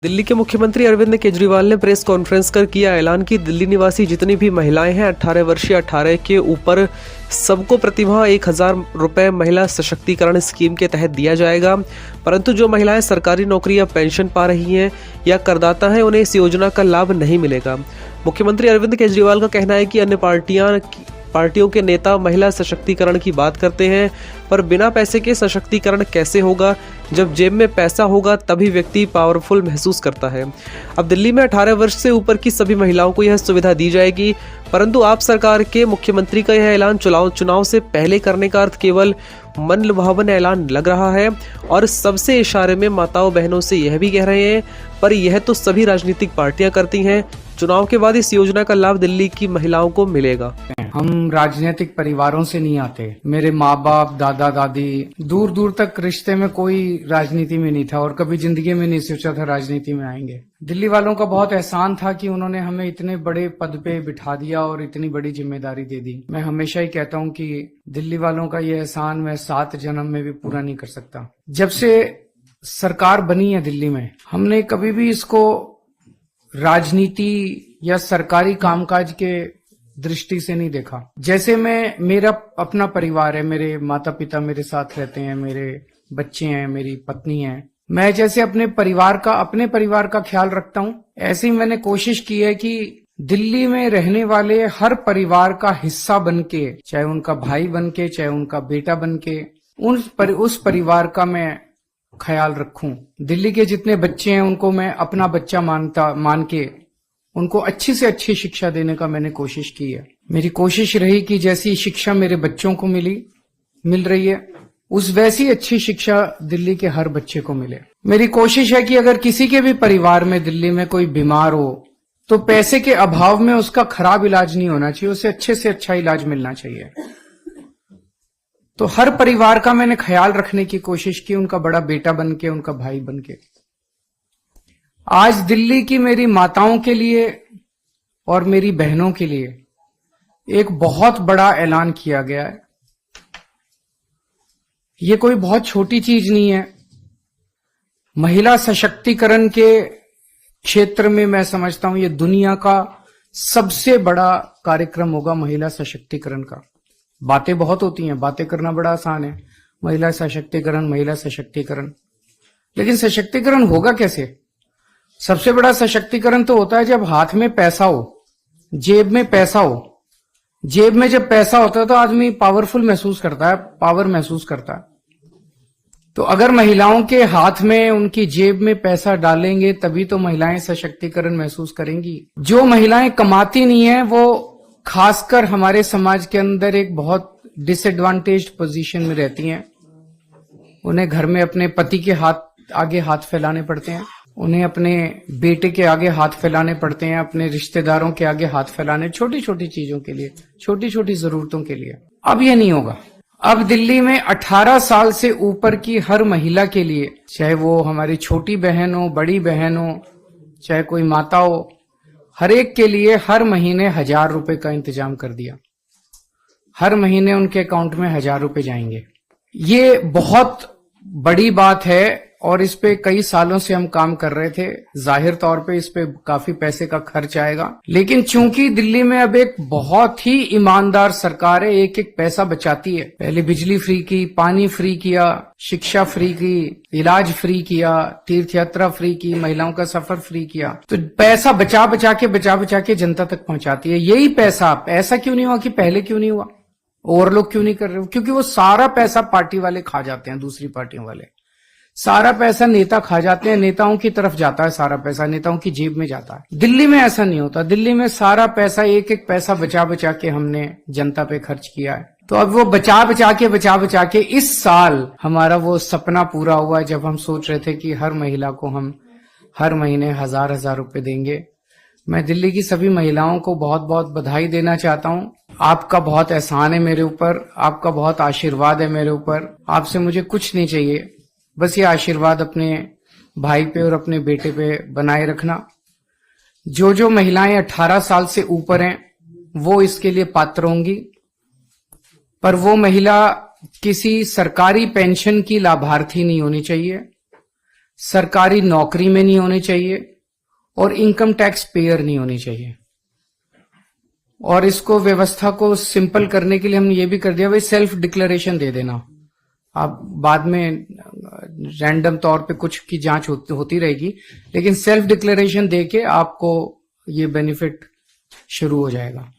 दिल्ली के मुख्यमंत्री अरविंद केजरीवाल ने प्रेस कॉन्फ्रेंस कर किया ऐलान कि दिल्ली निवासी जितनी भी महिलाएं हैं 18 वर्षीय 18 के ऊपर सबको प्रतिमाह 1000 रुपए महिला सशक्तिकरण स्कीम के तहत दिया जाएगा। परंतु जो महिलाएं सरकारी नौकरी या पेंशन पा रही हैं या करदाता हैं उन्हें इस योजना का लाभ नहीं मिलेगा। मुख्यमंत्री अरविंद केजरीवाल का कहना है कि अन्य पार्टियों के नेता महिला सशक्तिकरण की बात करते हैं, पर बिना पैसे के सशक्तिकरण कैसे होगा? जब जेब में पैसा होगा तभी व्यक्ति पावरफुल महसूस करता है। अब दिल्ली में 18 वर्ष से ऊपर की सभी महिलाओं को यह सुविधा दी जाएगी, परंतु आप सरकार के मुख्यमंत्री का यह ऐलान चुनाव से पहले करने का अर्थ केवल मन लुभावन ऐलान लग रहा है और सबसे इशारे में माताओं बहनों से यह भी कह रहे हैं, पर यह तो सभी राजनीतिक पार्टियां करती हैं। चुनाव के बाद इस योजना का लाभ दिल्ली की महिलाओं को मिलेगा। हम राजनीतिक परिवारों से नहीं आते। मेरे माँ बाप, दादा दादी, दूर दूर तक रिश्ते में कोई राजनीति में नहीं था और कभी जिंदगी में नहीं सोचा था राजनीति में आएंगे। दिल्ली वालों का बहुत एहसान था कि उन्होंने हमें इतने बड़े पद पे बिठा दिया और इतनी बड़ी जिम्मेदारी दे दी। मैं हमेशा ही कहता हूँ कि दिल्ली वालों का ये एहसान मैं 7 जन्म में भी पूरा नहीं कर सकता। जब से सरकार बनी है दिल्ली में, हमने कभी भी इसको राजनीति या सरकारी कामकाज के दृष्टि से नहीं देखा। जैसे मेरा अपना परिवार है, मेरे माता पिता मेरे साथ रहते हैं, मेरे बच्चे हैं, मेरी पत्नी है। मैं जैसे अपने परिवार का ख्याल रखता हूँ, ऐसे ही मैंने कोशिश की है कि दिल्ली में रहने वाले हर परिवार का हिस्सा बनके, चाहे उनका भाई बनके, चाहे उनका बेटा बनके, उस परिवार का मैं ख्याल रखूं। दिल्ली के जितने बच्चे हैं उनको मैं अपना बच्चा मान के उनको अच्छी से अच्छी शिक्षा देने का मैंने कोशिश की है। मेरी कोशिश रही कि जैसी शिक्षा मेरे बच्चों को मिल रही है, उस वैसी अच्छी शिक्षा दिल्ली के हर बच्चे को मिले। मेरी कोशिश है कि अगर किसी के भी परिवार में दिल्ली में कोई बीमार हो तो पैसे के अभाव में उसका खराब इलाज नहीं होना चाहिए, उसे अच्छे से अच्छा इलाज मिलना चाहिए। तो हर परिवार का मैंने ख्याल रखने की कोशिश की, उनका बड़ा बेटा बनके, उनका भाई बनके। आज दिल्ली की मेरी माताओं के लिए और मेरी बहनों के लिए एक बहुत बड़ा ऐलान किया गया है। ये कोई बहुत छोटी चीज नहीं है। महिला सशक्तिकरण के क्षेत्र में मैं समझता हूं ये दुनिया का सबसे बड़ा कार्यक्रम होगा महिला सशक्तिकरण का। बातें बहुत होती हैं, बातें करना बड़ा आसान है, महिला सशक्तिकरण, लेकिन सशक्तिकरण होगा कैसे? सबसे बड़ा सशक्तिकरण तो होता है जब हाथ में पैसा हो, जेब में पैसा हो। जेब में जब पैसा होता है तो आदमी पावरफुल महसूस करता है, पावर महसूस करता है। तो अगर महिलाओं के हाथ में, उनकी जेब में पैसा डालेंगे तभी तो महिलाएं सशक्तिकरण महसूस करेंगी। जो महिलाएं कमाती नहीं है वो खासकर हमारे समाज के अंदर एक बहुत डिसएडवांटेज्ड पोजीशन में रहती हैं। उन्हें घर में अपने पति के आगे हाथ फैलाने पड़ते हैं, उन्हें अपने बेटे के आगे हाथ फैलाने पड़ते हैं, अपने रिश्तेदारों के आगे हाथ फैलाने, छोटी छोटी चीजों के लिए, छोटी छोटी जरूरतों के लिए। अब ये नहीं होगा। अब दिल्ली में 18 साल से ऊपर की हर महिला के लिए, चाहे वो हमारी छोटी बहन हो, बड़ी बहन हो, चाहे कोई माता हो, हर एक के लिए हर महीने 1000 रुपए का इंतजाम कर दिया। हर महीने उनके अकाउंट में 1000 रुपए जाएंगे। ये बहुत बड़ी बात है और इस पे कई सालों से हम काम कर रहे थे। जाहिर तौर पे इस पे काफी पैसे का खर्च आएगा, लेकिन चूंकि दिल्ली में अब एक बहुत ही ईमानदार सरकार है, एक एक पैसा बचाती है। पहले बिजली फ्री की, पानी फ्री किया, शिक्षा फ्री की, इलाज फ्री किया, तीर्थ यात्रा फ्री की, महिलाओं का सफर फ्री किया। तो पैसा बचा बचा के जनता तक पहुंचाती है। यही पैसा, ऐसा क्यों नहीं हुआ कि पहले क्यों नहीं हुआ, ओवरलोग क्यों नहीं कर रहे हो? क्योंकि वो सारा पैसा पार्टी वाले खा जाते हैं, दूसरी पार्टियों वाले सारा पैसा नेता खा जाते हैं, नेताओं की तरफ जाता है, सारा पैसा नेताओं की जेब में जाता है। दिल्ली में ऐसा नहीं होता। दिल्ली में सारा पैसा, एक एक पैसा बचा के हमने जनता पे खर्च किया है। तो अब वो बचा के इस साल हमारा वो सपना पूरा हुआ जब हम सोच रहे थे कि हर महिला को हम हर महीने 1000 रुपए देंगे। मैं दिल्ली की सभी महिलाओं को बहुत बहुत बधाई देना चाहता हूँ। आपका बहुत एहसान है मेरे ऊपर, आपका बहुत आशीर्वाद है मेरे ऊपर। आपसे मुझे कुछ नहीं चाहिए, बस ये आशीर्वाद अपने भाई पे और अपने बेटे पे बनाए रखना। जो महिलाएं 18 साल से ऊपर हैं वो इसके लिए पात्र होंगी, पर वो महिला किसी सरकारी पेंशन की लाभार्थी नहीं होनी चाहिए। सरकारी नौकरी में नहीं होने चाहिए और इनकम टैक्स पेयर नहीं होनी चाहिए। और इसको व्यवस्था को सिंपल करने के लिए हमने ये भी कर दिया, भाई सेल्फ डिक्लेरेशन दे देना। आप बाद में रैंडम तौर पे कुछ की जांच होती रहेगी, लेकिन सेल्फ डिक्लेरेशन देके आपको ये बेनिफिट शुरू हो जाएगा।